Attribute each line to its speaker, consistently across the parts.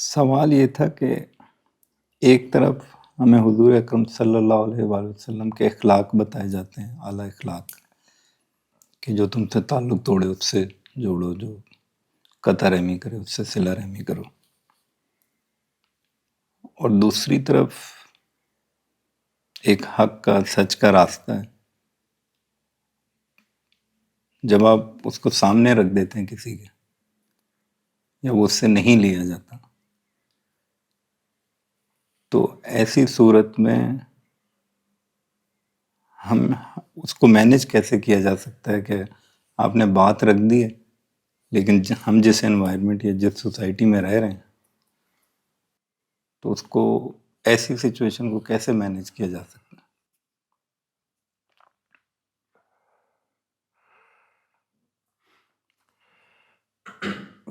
Speaker 1: سوال یہ تھا کہ ایک طرف ہمیں حضور اکرم صلی اللہ علیہ وآلہ وسلم کے اخلاق بتائے جاتے ہیں، اعلیٰ اخلاق، کہ جو تم سے تعلق توڑے اس سے جوڑو، جو قطع رحمی کرے اس سے صلہ رحمی کرو، اور دوسری طرف ایک حق کا، سچ کا راستہ ہے۔ جب آپ اس کو سامنے رکھ دیتے ہیں کسی کے، یا وہ اس سے نہیں لیا جاتا، تو ایسی صورت میں ہم اس کو مینیج کیسے کیا جا سکتا ہے کہ آپ نے بات رکھ دی ہے، لیکن ہم جس انوائرمنٹ یا جس سوسائٹی میں رہ رہے ہیں، تو اس کو، ایسی سچویشن کو کیسے مینیج کیا جا سکتا ہے؟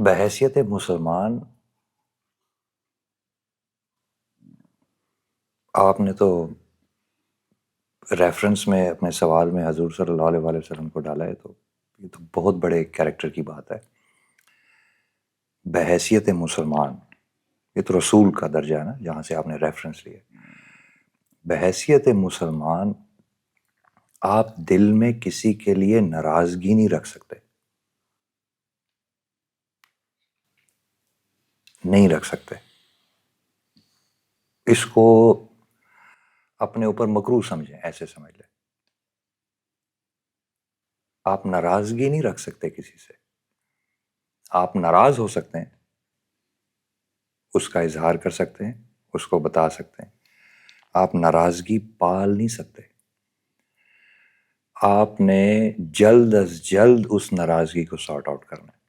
Speaker 2: بحیثیت مسلمان آپ نے تو ریفرنس میں اپنے سوال میں حضور صلی اللہ علیہ وآلہ وسلم کو ڈالا ہے، تو یہ تو بہت بڑے کیریکٹر کی بات ہے۔ بحیثیت مسلمان، یہ تو رسول کا درجہ ہے نا، جہاں سے آپ نے ریفرنس لیا۔ بحیثیت مسلمان آپ دل میں کسی کے لیے ناراضگی نہیں رکھ سکتے، نہیں رکھ سکتے۔ اس کو اپنے اوپر مکروہ سمجھیں، ایسے سمجھ لیں۔ آپ ناراضگی نہیں رکھ سکتے کسی سے، آپ ناراض ہو سکتے ہیں، اس کا اظہار کر سکتے ہیں، اس کو بتا سکتے ہیں۔ آپ ناراضگی پال نہیں سکتے۔ آپ نے جلد از جلد اس ناراضگی کو سارٹ آؤٹ کرنا ہے۔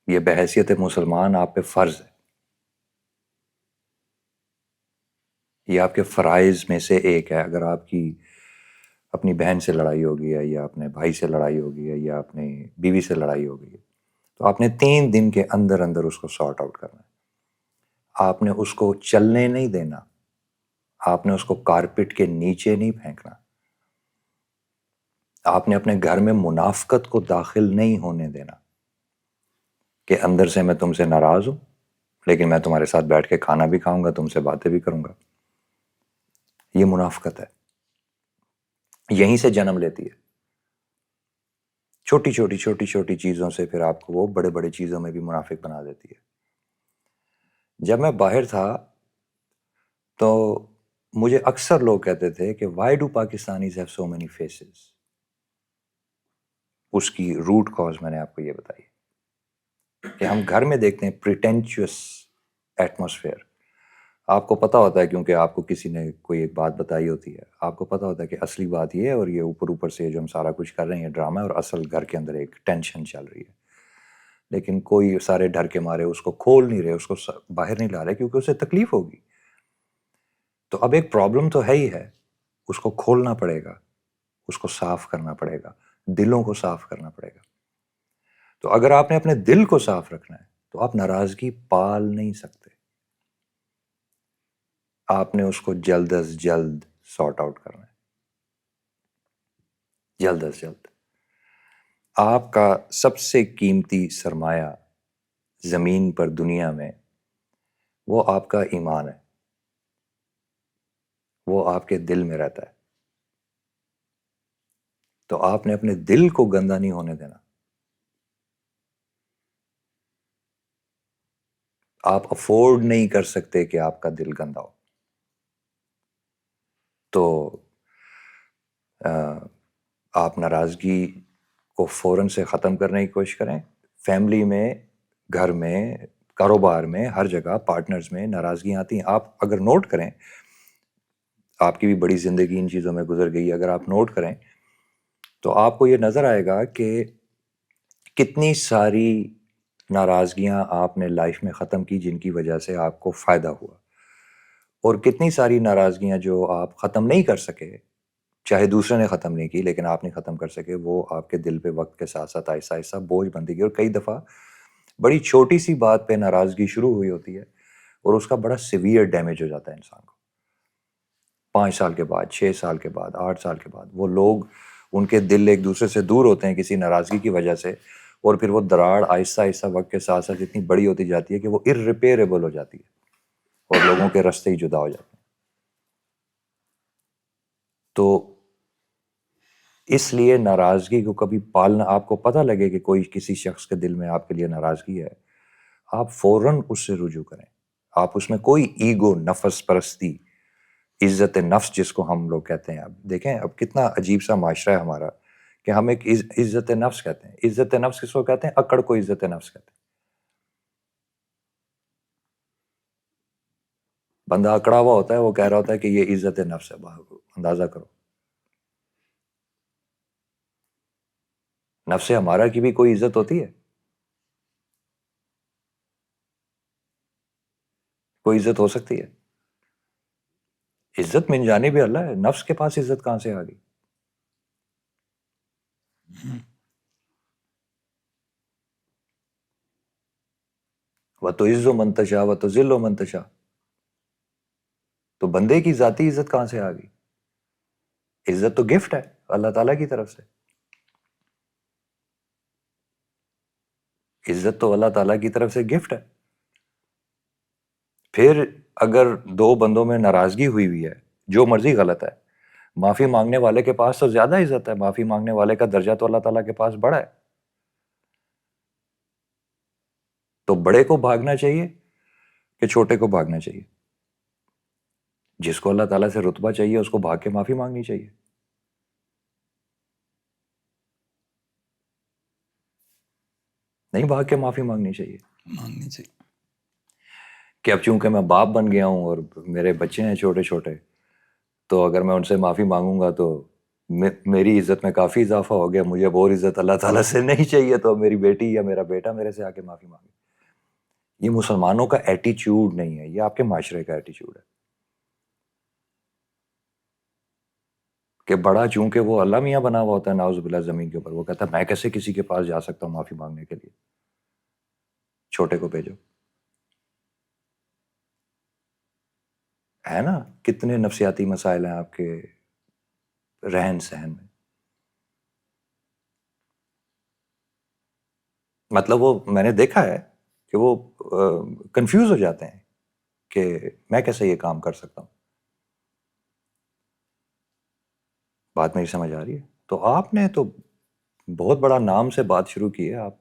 Speaker 2: یہ بحیثیت مسلمان آپ پہ فرض ہے۔ یہ آپ کے فرائض میں سے ایک ہے۔ اگر آپ کی اپنی بہن سے لڑائی ہوگی ہے، یا اپنے بھائی سے لڑائی ہوگی ہے، یا اپنی بیوی سے لڑائی ہوگی ہے، تو آپ نے 3 دن کے اندر اندر اس کو سارٹ آؤٹ کرنا ہے۔ آپ نے اس کو چلنے نہیں دینا، آپ نے اس کو کارپٹ کے نیچے نہیں پھینکنا، آپ نے اپنے گھر میں منافقت کو داخل نہیں ہونے دینا کہ اندر سے میں تم سے ناراض ہوں، لیکن میں تمہارے ساتھ بیٹھ کے کھانا بھی کھاؤں گا، تم سے باتیں بھی کروں گا۔ یہ منافقت ہے، یہیں سے جنم لیتی ہے۔ چھوٹی چھوٹی چھوٹی چھوٹی چیزوں سے پھر آپ کو وہ بڑے بڑے چیزوں میں بھی منافق بنا دیتی ہے۔ جب میں باہر تھا تو مجھے اکثر لوگ کہتے تھے کہ why do Pakistanis have so many faces. اس کی روٹ کاز میں نے آپ کو یہ بتائی کہ ہم گھر میں دیکھتے ہیں پریٹینچوس ایٹماسفیئر۔ آپ کو پتہ ہوتا ہے، کیونکہ آپ کو کسی نے کوئی ایک بات بتائی ہوتی ہے، آپ کو پتہ ہوتا ہے کہ اصلی بات یہ ہے، اور یہ اوپر اوپر سے جو ہم سارا کچھ کر رہے ہیں یہ ڈرامہ ہے، اور اصل گھر کے اندر ایک ٹینشن چل رہی ہے۔ لیکن کوئی سارے ڈر کے مارے اس کو کھول نہیں رہے، اس کو باہر نہیں لا رہے، کیونکہ اسے تکلیف ہوگی۔ تو اب ایک پرابلم تو ہے ہی ہے، اس کو کھولنا پڑے گا، اس کو صاف کرنا پڑے گا، دلوں کو صاف کرنا پڑے گا۔ تو اگر آپ نے اپنے دل کو صاف رکھنا ہے تو آپ ناراضگی پال نہیں سکتے، آپ نے اس کو جلد از جلد سارٹ آؤٹ کرنا ہے، جلد از جلد۔ آپ کا سب سے قیمتی سرمایہ زمین پر، دنیا میں، وہ آپ کا ایمان ہے، وہ آپ کے دل میں رہتا ہے۔ تو آپ نے اپنے دل کو گندا نہیں ہونے دینا۔ آپ افورڈ نہیں کر سکتے کہ آپ کا دل گندا ہو۔ تو آپ ناراضگی کو فوراً سے ختم کرنے کی کوشش کریں۔ فیملی میں، گھر میں، کاروبار میں، ہر جگہ پارٹنرز میں ناراضگیاں آتی ہیں۔ آپ اگر نوٹ کریں، آپ کی بھی بڑی زندگی ان چیزوں میں گزر گئی، اگر آپ نوٹ کریں تو آپ کو یہ نظر آئے گا کہ کتنی ساری ناراضگیاں آپ نے لائف میں ختم کی جن کی وجہ سے آپ کو فائدہ ہوا، اور کتنی ساری ناراضگیاں جو آپ ختم نہیں کر سکے، چاہے دوسرے نے ختم نہیں کی لیکن آپ نہیں ختم کر سکے، وہ آپ کے دل پہ وقت کے ساتھ ساتھ آہستہ آہستہ بوجھ بنتی گئی۔ اور کئی دفعہ بڑی چھوٹی سی بات پہ ناراضگی شروع ہوئی ہوتی ہے، اور اس کا بڑا سیویئر ڈیمیج ہو جاتا ہے انسان کو۔ 5 سال کے بعد، 6 سال کے بعد، 8 سال کے بعد وہ لوگ، ان کے دل ایک دوسرے سے دور ہوتے ہیں کسی ناراضگی کی وجہ سے، اور پھر وہ دراڑ آہستہ آہستہ وقت کے ساتھ ساتھ اتنی بڑی ہوتی جاتی ہے کہ وہ irreparable ہو جاتی ہے اور لوگوں کے راستے ہی جدا ہو جاتے ہیں. تو اس لیے ناراضگی کو کبھی پالنا، آپ کو پتہ لگے کہ کوئی کسی شخص کے دل میں آپ کے لیے ناراضگی ہے، آپ فوراً اس سے رجوع کریں. آپ اس میں کوئی ایگو، نفس پرستی، عزت نفس جس کو ہم لوگ کہتے ہیں، اب دیکھیں اب کتنا عجیب سا معاشرہ ہے ہمارا کہ ہم ایک عزت نفس کہتے ہیں. عزت نفس کس کو کہتے ہیں؟ اکڑ کو عزت نفس کہتے ہیں. بندہ اکڑا ہوا ہوتا ہے، وہ کہہ رہا ہوتا ہے کہ یہ عزت نفس ہے. اندازہ کرو، نفس ہمارا کی بھی کوئی عزت ہوتی ہے؟ کوئی عزت ہو سکتی ہے؟ عزت من جانب اللہ ہے. نفس کے پاس عزت کہاں سے آ گئی؟ وَتُعِزُّ مَن تَشَاءُ وَتُذِلُّ مَن تَشَاءُ. تو بندے کی ذاتی عزت کہاں سے آ گئی؟ عزت تو گفٹ ہے اللہ تعالیٰ کی طرف سے. عزت تو اللہ تعالیٰ کی طرف سے گفٹ ہے. پھر اگر دو بندوں میں ناراضگی ہوئی ہوئی ہے، جو مرضی غلط ہے، معافی مانگنے والے کے پاس تو زیادہ عزت ہے، معافی مانگنے والے کا درجہ تو اللہ تعالیٰ کے پاس بڑا ہے. تو بڑے کو بھاگنا چاہیے کہ چھوٹے کو بھاگنا چاہیے؟ جس کو اللہ تعالیٰ سے رتبہ چاہیے اس کو بھاگ کے معافی مانگنی چاہیے. نہیں بھاگ کے معافی مانگنی چاہیے
Speaker 1: مانگنی چاہیے.
Speaker 2: کہ اب چونکہ میں باپ بن گیا ہوں اور میرے بچے ہیں چھوٹے چھوٹے، تو اگر میں ان سے معافی مانگوں گا تو میری عزت میں کافی اضافہ ہو گیا، مجھے اور عزت اللہ تعالیٰ سے نہیں چاہیے، تو میری بیٹی یا میرا بیٹا میرے سے آ کے معافی مانگے. یہ مسلمانوں کا ایٹیچیوڈ نہیں ہے، یہ آپ کے معاشرے کا ایٹیچیوڈ ہے کہ بڑا چونکہ وہ اللہ میاں بنا ہوا ہوتا ہے نعوذ باللہ زمین کے اوپر، وہ کہتا ہے میں کیسے کسی کے پاس جا سکتا ہوں معافی مانگنے کے لیے، چھوٹے کو بھیجو. ہے نا کتنے نفسیاتی مسائل ہیں آپ کے رہن سہن میں. مطلب وہ میں نے دیکھا ہے کہ وہ کنفیوز ہو جاتے ہیں کہ میں کیسے یہ کام کر سکتا ہوں. بات میری سمجھ آ رہی ہے؟ تو آپ نے تو بہت بڑا نام سے بات شروع کی ہے. آپ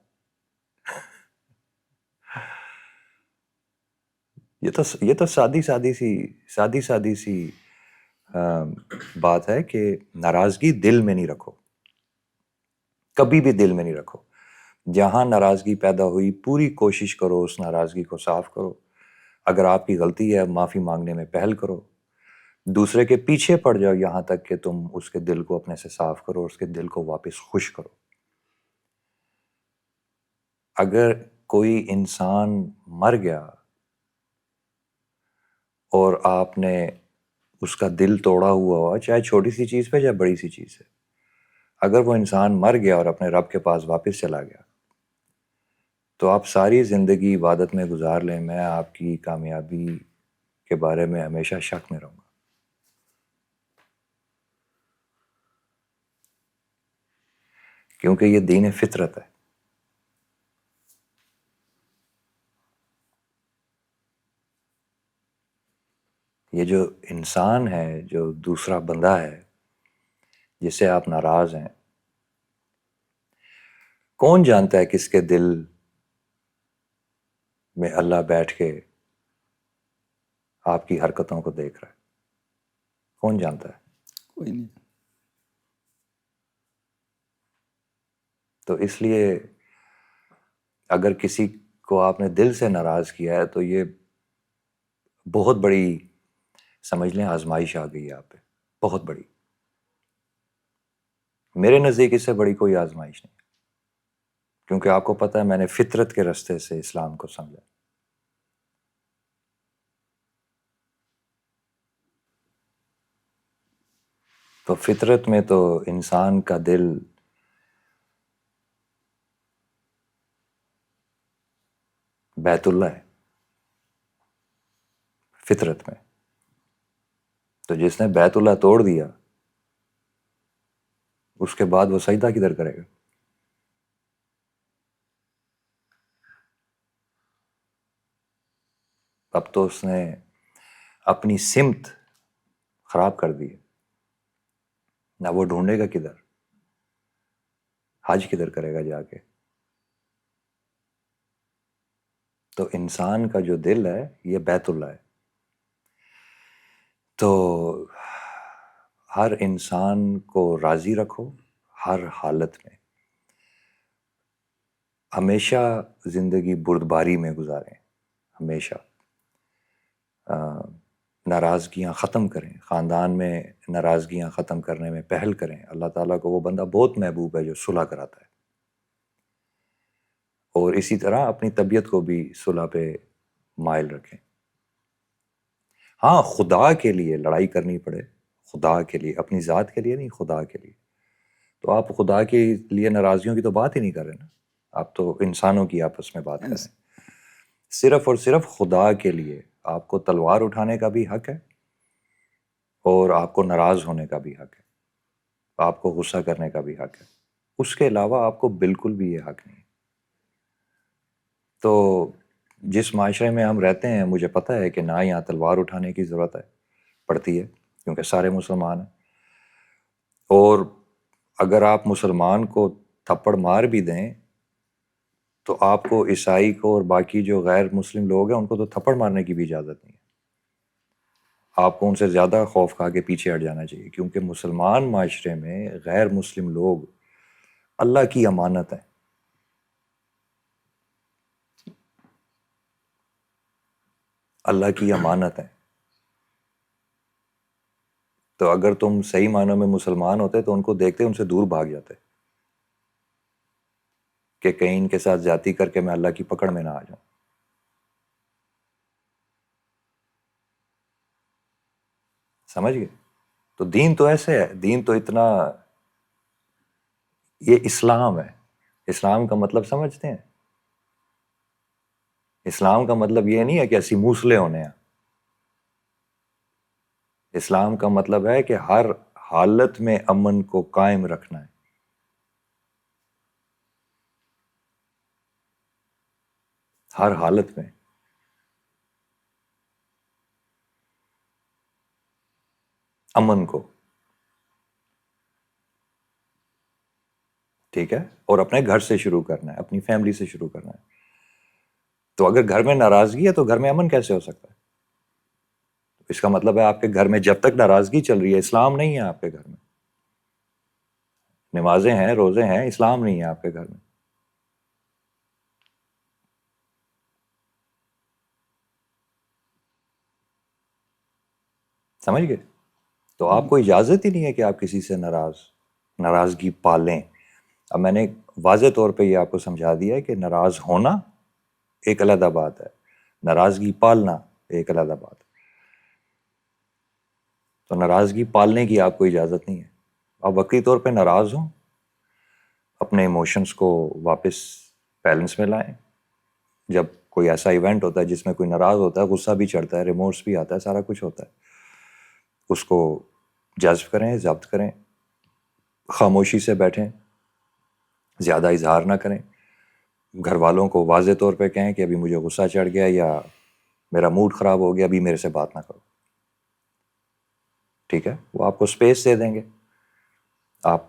Speaker 2: یہ تو سادی سی بات ہے کہ ناراضگی دل میں نہیں رکھو، کبھی بھی دل میں نہیں رکھو. جہاں ناراضگی پیدا ہوئی پوری کوشش کرو اس ناراضگی کو صاف کرو. اگر آپ کی غلطی ہے معافی مانگنے میں پہل کرو، دوسرے کے پیچھے پڑ جاؤ یہاں تک کہ تم اس کے دل کو اپنے سے صاف کرو، اس کے دل کو واپس خوش کرو. اگر کوئی انسان مر گیا اور آپ نے اس کا دل توڑا ہوا ہوا، چاہے چھوٹی سی چیز پہ چاہے بڑی سی چیز ہے، اگر وہ انسان مر گیا اور اپنے رب کے پاس واپس چلا گیا تو آپ ساری زندگی عبادت میں گزار لیں، میں آپ کی کامیابی کے بارے میں ہمیشہ شک میں رہوں گا. کیونکہ یہ دین فطرت ہے. یہ جو انسان ہے، جو دوسرا بندہ ہے جس سے آپ ناراض ہیں، کون جانتا ہے کس کے دل میں اللہ بیٹھ کے آپ کی حرکتوں کو دیکھ رہا ہے؟ کون جانتا ہے؟
Speaker 1: کوئی نہیں.
Speaker 2: تو اس لیے اگر کسی کو آپ نے دل سے ناراض کیا ہے تو یہ بہت بڑی سمجھ لیں آزمائش آ گئی ہے آپ پہ، بہت بڑی. میرے نزدیک اس سے بڑی کوئی آزمائش نہیں، کیونکہ آپ کو پتہ ہے میں نے فطرت کے راستے سے اسلام کو سمجھا. تو فطرت میں تو انسان کا دل بیت اللہ ہے فطرت میں. تو جس نے بیت اللہ توڑ دیا اس کے بعد وہ سجدہ کدھر کرے گا؟ اب تو اس نے اپنی سمت خراب کر دی ہے، نہ وہ ڈھونڈے گا کدھر، حج کدھر کرے گا جا کے. تو انسان کا جو دل ہے یہ بیت اللہ ہے. تو ہر انسان کو راضی رکھو ہر حالت میں. ہمیشہ زندگی بردباری میں گزاریں، ہمیشہ ناراضگیاں ختم کریں، خاندان میں ناراضگیاں ختم کرنے میں پہل کریں. اللہ تعالیٰ کو وہ بندہ بہت محبوب ہے جو صلح کراتا ہے. اور اسی طرح اپنی طبیعت کو بھی صلح پہ مائل رکھیں. ہاں خدا کے لیے لڑائی کرنی پڑے، خدا کے لیے، اپنی ذات کے لیے نہیں، خدا کے لیے. تو آپ خدا کے لیے ناراضگیوں کی تو بات ہی نہیں کر رہے نا، آپ تو انسانوں کی آپس میں بات کر رہے ہیں. صرف اور صرف خدا کے لیے آپ کو تلوار اٹھانے کا بھی حق ہے اور آپ کو ناراض ہونے کا بھی حق ہے، آپ کو غصہ کرنے کا بھی حق ہے. اس کے علاوہ آپ کو بالکل بھی یہ حق نہیں. تو جس معاشرے میں ہم رہتے ہیں مجھے پتہ ہے کہ نہ یہاں تلوار اٹھانے کی ضرورت ہے پڑتی ہے کیونکہ سارے مسلمان ہیں. اور اگر آپ مسلمان کو تھپڑ مار بھی دیں تو آپ کو عیسائی کو اور باقی جو غیر مسلم لوگ ہیں ان کو تو تھپڑ مارنے کی بھی اجازت نہیں ہے. آپ کو ان سے زیادہ خوف کھا کے پیچھے ہٹ جانا چاہیے، کیونکہ مسلمان معاشرے میں غیر مسلم لوگ اللہ کی امانت ہیں. اللہ کی امانت ہے. تو اگر تم صحیح معنوں میں مسلمان ہوتے تو ان کو دیکھتے ان سے دور بھاگ جاتے کہ کہیں ان کے ساتھ زیادتی کر کے میں اللہ کی پکڑ میں نہ آ جاؤں. سمجھ گئے؟ تو دین تو ایسے ہے، دین تو اتنا، یہ اسلام ہے. اسلام کا مطلب سمجھتے ہیں؟ اسلام کا مطلب یہ نہیں ہے کہ اسی موسلے ہونے ہیں. اسلام کا مطلب ہے کہ ہر حالت میں امن کو قائم رکھنا ہے. ہر حالت میں امن کو، ٹھیک ہے؟ اور اپنے گھر سے شروع کرنا ہے، اپنی فیملی سے شروع کرنا ہے. تو اگر گھر میں ناراضگی ہے تو گھر میں امن کیسے ہو سکتا ہے؟ اس کا مطلب ہے آپ کے گھر میں جب تک ناراضگی چل رہی ہے اسلام نہیں ہے آپ کے گھر میں. نمازیں ہیں، روزے ہیں، اسلام نہیں ہے آپ کے گھر میں. سمجھ گئے؟ تو آپ کو اجازت ہی نہیں ہے کہ آپ کسی سے ناراضگی پالیں. اب میں نے واضح طور پہ یہ آپ کو سمجھا دیا ہے کہ ناراض ہونا ایک علیحدہ بات ہے، ناراضگی پالنا ایک علیحدہ بات ہے. تو ناراضگی پالنے کی آپ کو اجازت نہیں ہے. آپ وقتی طور پہ ناراض ہوں، اپنے ایموشنز کو واپس بیلنس میں لائیں. جب کوئی ایسا ایونٹ ہوتا ہے جس میں کوئی ناراض ہوتا ہے، غصہ بھی چڑھتا ہے، ریمورس بھی آتا ہے، سارا کچھ ہوتا ہے، اس کو جذب کریں، ضبط کریں، خاموشی سے بیٹھیں، زیادہ اظہار نہ کریں. گھر والوں کو واضح طور پہ کہیں کہ ابھی مجھے غصہ چڑھ گیا یا میرا موڈ خراب ہو گیا، ابھی میرے سے بات نہ کرو. ٹھیک ہے؟ وہ آپ کو اسپیس دے دیں گے. آپ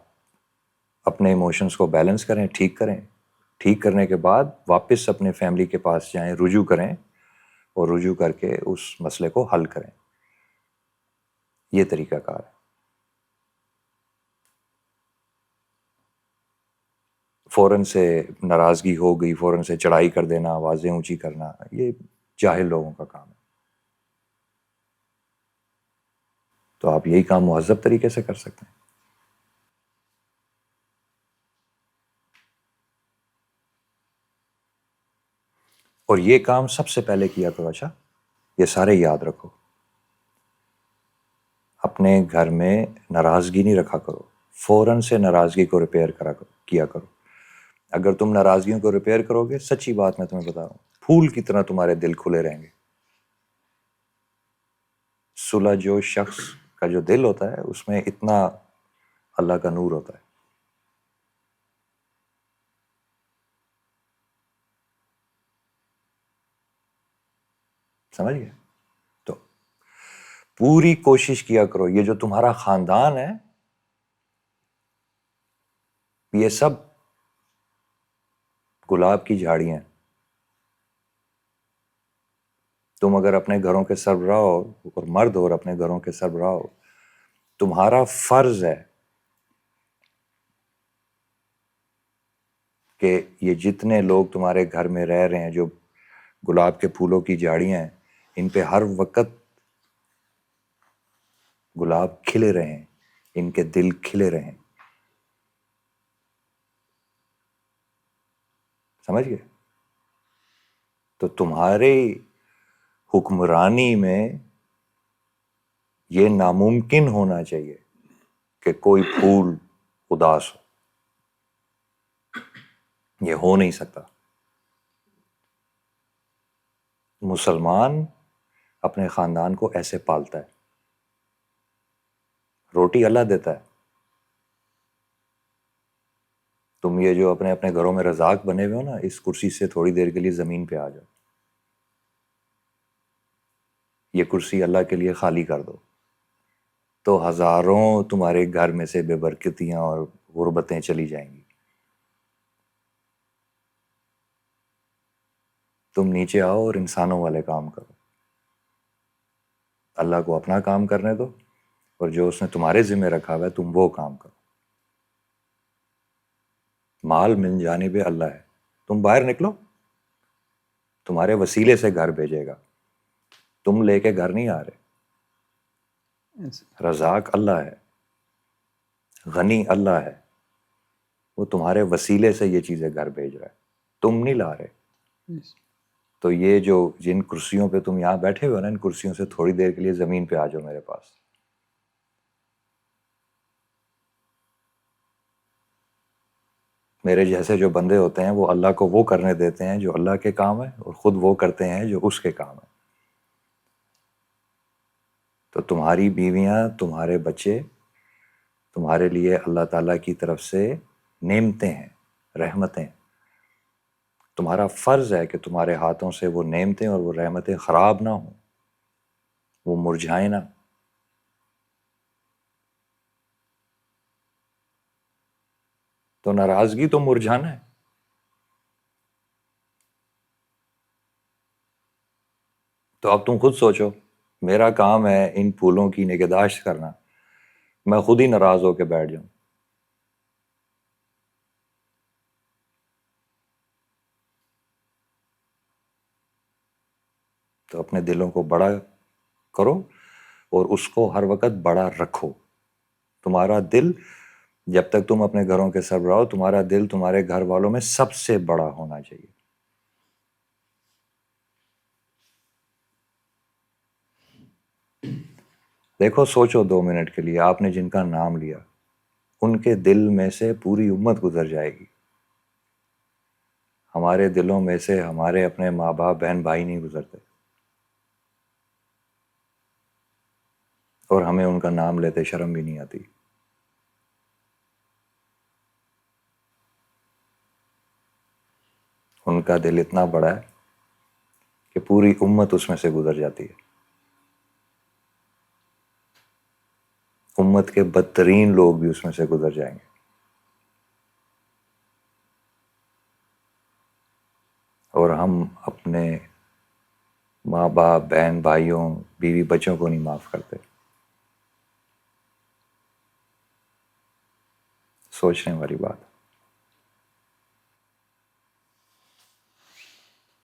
Speaker 2: اپنے ایموشنز کو بیلنس کریں، ٹھیک کریں. ٹھیک کرنے کے بعد واپس اپنے فیملی کے پاس جائیں، رجوع کریں اور رجوع کر کے اس مسئلے کو حل کریں. یہ طریقہ کار ہے. فوراً سے ناراضگی ہو گئی، فوراً سے چڑھائی کر دینا، آوازیں اونچی کرنا، یہ جاہل لوگوں کا کام ہے. تو آپ یہی کام مہذب طریقے سے کر سکتے ہیں. اور یہ کام سب سے پہلے کیا کرو. اچھا یہ سارے یاد رکھو، اپنے گھر میں ناراضگی نہیں رکھا کرو، فوراً سے ناراضگی کو ریپیئر کیا کرو. اگر تم ناراضگیوں کو ریپیئر کرو گے، سچی بات میں تمہیں بتا رہا ہوں، پھول کی طرح تمہارے دل کھلے رہیں گے. صلح جو شخص کا جو دل ہوتا ہے اس میں اتنا اللہ کا نور ہوتا ہے. سمجھ گئے؟ تو پوری کوشش کیا کرو، یہ جو تمہارا خاندان ہے یہ سب گلاب کی جھاڑیاں ہیں. تم اگر اپنے گھروں کے سربراہ ہو اور مرد ہو اور اپنے گھروں کے سربراہ ہو، تمہارا فرض ہے کہ یہ جتنے لوگ تمہارے گھر میں رہ رہے ہیں جو گلاب کے پھولوں کی جھاڑیاں ہیں، ان پہ ہر وقت گلاب کھلے رہیں، ان کے دل کھلے رہیں. سمجھ گئے؟ تو تمہارے حکمرانی میں یہ ناممکن ہونا چاہیے کہ کوئی پھول اداس ہو. یہ ہو نہیں سکتا. مسلمان اپنے خاندان کو ایسے پالتا ہے. روٹی اللہ دیتا ہے. تم یہ جو اپنے اپنے گھروں میں رزاق بنے ہوئے ہو نا، اس کرسی سے تھوڑی دیر کے لیے زمین پہ آ جاؤ. یہ کرسی اللہ کے لیے خالی کر دو تو ہزاروں تمہارے گھر میں سے بے برکتیاں اور غربتیں چلی جائیں گی. تم نیچے آؤ اور انسانوں والے کام کرو. اللہ کو اپنا کام کرنے دو اور جو اس نے تمہارے ذمہ رکھا ہوا ہے تم وہ کام کرو. مال من جانب اللہ ہے. تم باہر نکلو، تمہارے وسیلے سے گھر بھیجے گا. تم لے کے گھر نہیں آ رہے. رزاق اللہ ہے، غنی اللہ ہے، وہ تمہارے وسیلے سے یہ چیزیں گھر بھیج رہا ہے، تم نہیں لا رہے. تو یہ جو جن کرسیوں پہ تم یہاں بیٹھے ہوئے نا، ان کرسیوں سے تھوڑی دیر کے لیے زمین پہ آ جاؤ میرے پاس. میرے جیسے جو بندے ہوتے ہیں وہ اللہ کو وہ کرنے دیتے ہیں جو اللہ کے کام ہے، اور خود وہ کرتے ہیں جو اس کے کام ہے. تو تمہاری بیویاں، تمہارے بچے تمہارے لیے اللہ تعالیٰ کی طرف سے نعمتیں ہیں، رحمتیں. تمہارا فرض ہے کہ تمہارے ہاتھوں سے وہ نعمتیں اور وہ رحمتیں خراب نہ ہوں، وہ مرجھائیں نہ. تو ناراضگی تو مرجھانا ہے. تو اب تم خود سوچو، میرا کام ہے ان پھولوں کی نگہداشت کرنا، میں خود ہی ناراض ہو کے بیٹھ جاؤں. تو اپنے دلوں کو بڑا کرو اور اس کو ہر وقت بڑا رکھو. تمہارا دل، جب تک تم اپنے گھروں کے سربراہ ہو، تمہارا دل تمہارے گھر والوں میں سب سے بڑا ہونا چاہیے. دیکھو، سوچو 2 منٹ کے لیے، آپ نے جن کا نام لیا ان کے دل میں سے پوری امت گزر جائے گی. ہمارے دلوں میں سے ہمارے اپنے ماں باپ، بہن بھائی نہیں گزرتے، اور ہمیں ان کا نام لیتے شرم بھی نہیں آتی. ان کا دل اتنا بڑا ہے کہ پوری امت اس میں سے گزر جاتی ہے. امت کے بدترین لوگ بھی اس میں سے گزر جائیں گے. اور ہم اپنے ماں باپ، بہن بھائیوں، بیوی بچوں کو نہیں معاف کرتے. سوچنے والی بات.